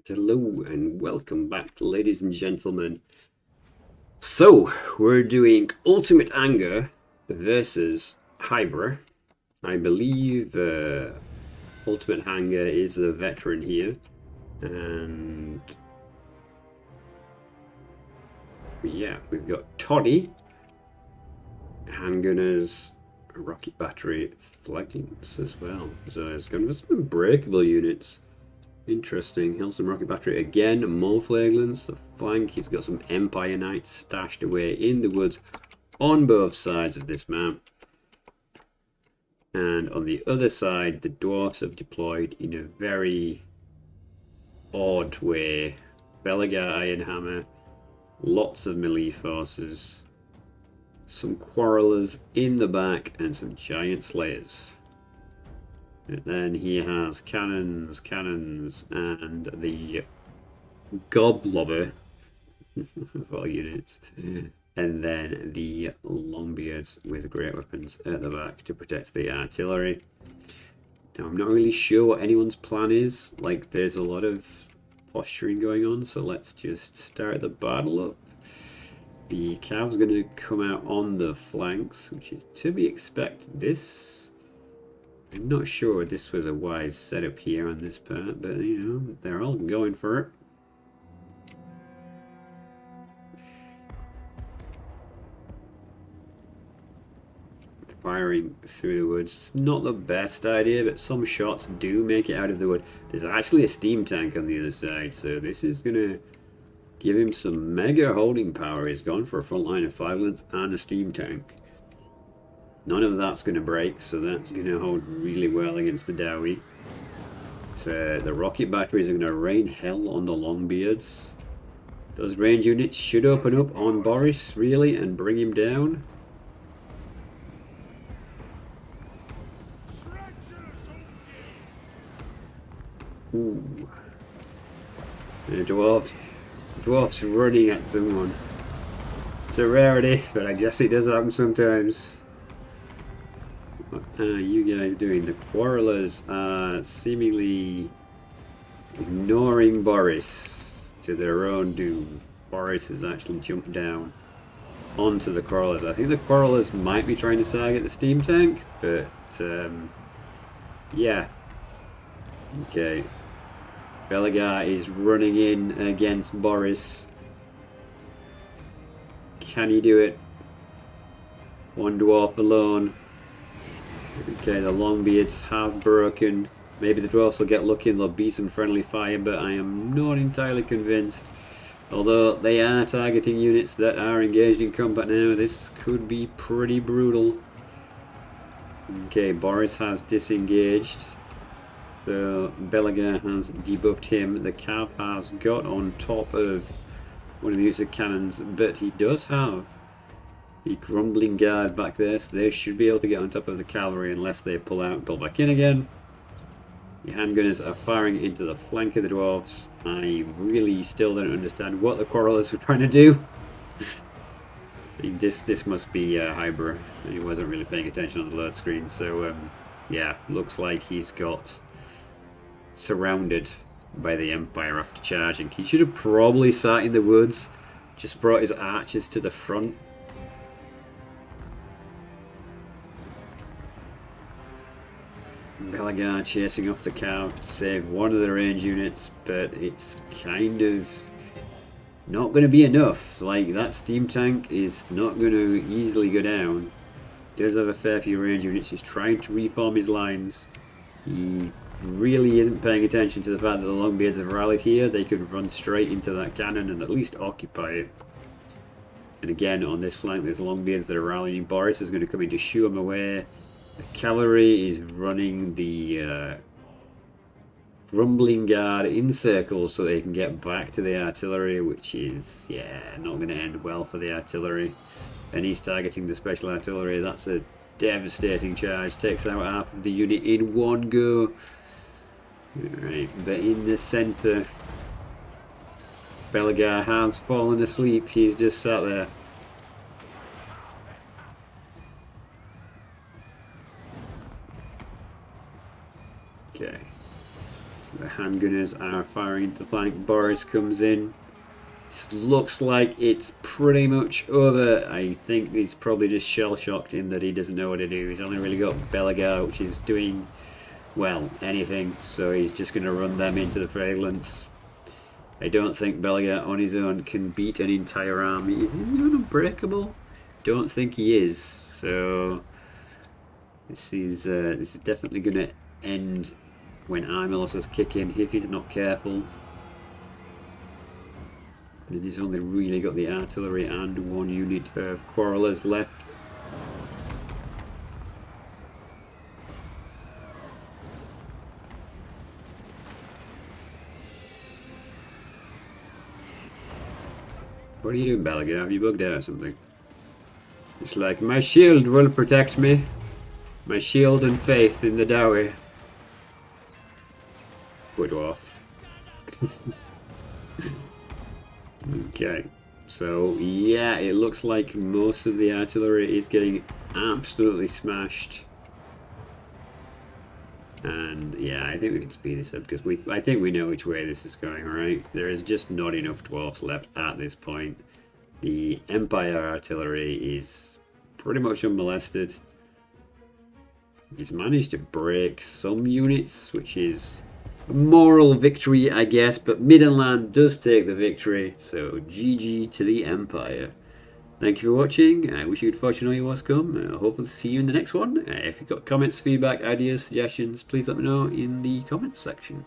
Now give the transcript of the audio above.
Hello and welcome back, ladies and gentlemen. So, we're doing Ultimate Anger versus Hybrid. I believe Ultimate Anger is a veteran here. And yeah, we've got Toddy, handgunners, rocket battery, flankings as well. So it's going to be some unbreakable units. Interesting. Hellstorm rocket battery again. More flaglings. The flank. He's got some Empire Knights stashed away in the woods on both sides of this map. And on the other side, the dwarfs have deployed in a very odd way. Belagar Iron Hammer. Lots of melee forces. Some quarrelers in the back and some giant slayers. And then he has cannons, and the goblobber for units. And then the longbeards with great weapons at the back to protect the artillery. Now, I'm not really sure what anyone's plan is. Like, there's a lot of posturing going on, so let's just start the battle up. The cav's going to come out on the flanks, which is to be expected. I'm not sure this was a wise setup here on this part, but you know, they're all going for it. Firing through the woods. It's not the best idea, but some shots do make it out of the wood. There's actually a steam tank on the other side, so this is going to give him some mega holding power. He's gone for a front line of flaglings and a steam tank. None of that's going to break, so that's going to hold really well against the Dowie. So the rocket batteries are going to rain hell on the Longbeards. Those range units should open up on Boris, really, and bring him down. Ooh. The dwarf's running at someone. It's a rarity, but I guess it does happen sometimes. What are you guys doing? The quarrelers are seemingly ignoring Boris to their own doom. Boris has actually jumped down onto the quarrelers. I think the quarrelers might be trying to target the steam tank, but yeah. Okay. Belagar is running in against Boris. Can he do it? One dwarf alone. Okay, the Longbeards have broken. Maybe the dwarfs will get lucky and there'll be some friendly fire, but I am not entirely convinced. Although they are targeting units that are engaged in combat now, this could be pretty brutal. Okay, Boris has disengaged. So Belagar has debuffed him. The Cav has got on top of one of the use of cannons, but he does have the Grumbling Guard back there, so they should be able to get on top of the cavalry unless they pull out and pull back in again. The handgunners are firing into the flank of the dwarves. I really still don't understand what the quarrelers were trying to do. This must be Hybrid. He wasn't really paying attention on the load screen, so yeah, looks like he's got surrounded by the Empire after charging. He should have probably sat in the woods, just brought his archers to the front. Belagar chasing off the Cav to save one of the range units, but it's kind of not going to be enough. Like, that steam tank is not going to easily go down. He does have a fair few range units. He's trying to reform his lines. He really isn't paying attention to the fact that the Longbeards have rallied here. They could run straight into that cannon and at least occupy it. And again, on this flank, there's Longbeards that are rallying. Boris is going to come in to shoo them away. The cavalry is running the Grumbling Guard in circles so they can get back to the artillery, which is, yeah, not going to end well for the artillery. And he's targeting the special artillery. That's a devastating charge. Takes out half of the unit in one go. Alright, but in the centre, Belagar has fallen asleep. He's just sat there. Okay. So the German gunners are firing into the flank. Boris comes in. This looks like it's pretty much over. I think he's probably just shell-shocked in that he doesn't know what to do. He's only really got Belagar, which is doing, well, anything. So he's just going to run them into the phalanx. I don't think Belagar on his own can beat an entire army. Is he even unbreakable? Don't think he is. So this is definitely going to end when Armilos kick in if he's not careful. And he's only really got the artillery and one unit of quarrelers left. What are you doing, Belagar? Have you bugged out or something? It's like, my shield will protect me. My shield and faith in the Dowie. Good dwarf. Okay, so yeah, it looks like most of the artillery is getting absolutely smashed. And yeah, I think we can speed this up because I think we know which way this is going, right? There is just not enough dwarfs left at this point. The Empire artillery is pretty much unmolested. He's managed to break some units, which is a moral victory, I guess, but Middenland does take the victory, so GG to the Empire. Thank you for watching. I wish you good fortune all your wars come. Hopefully see you in the next one. If you've got comments, feedback, ideas, suggestions, please let me know in the comments section.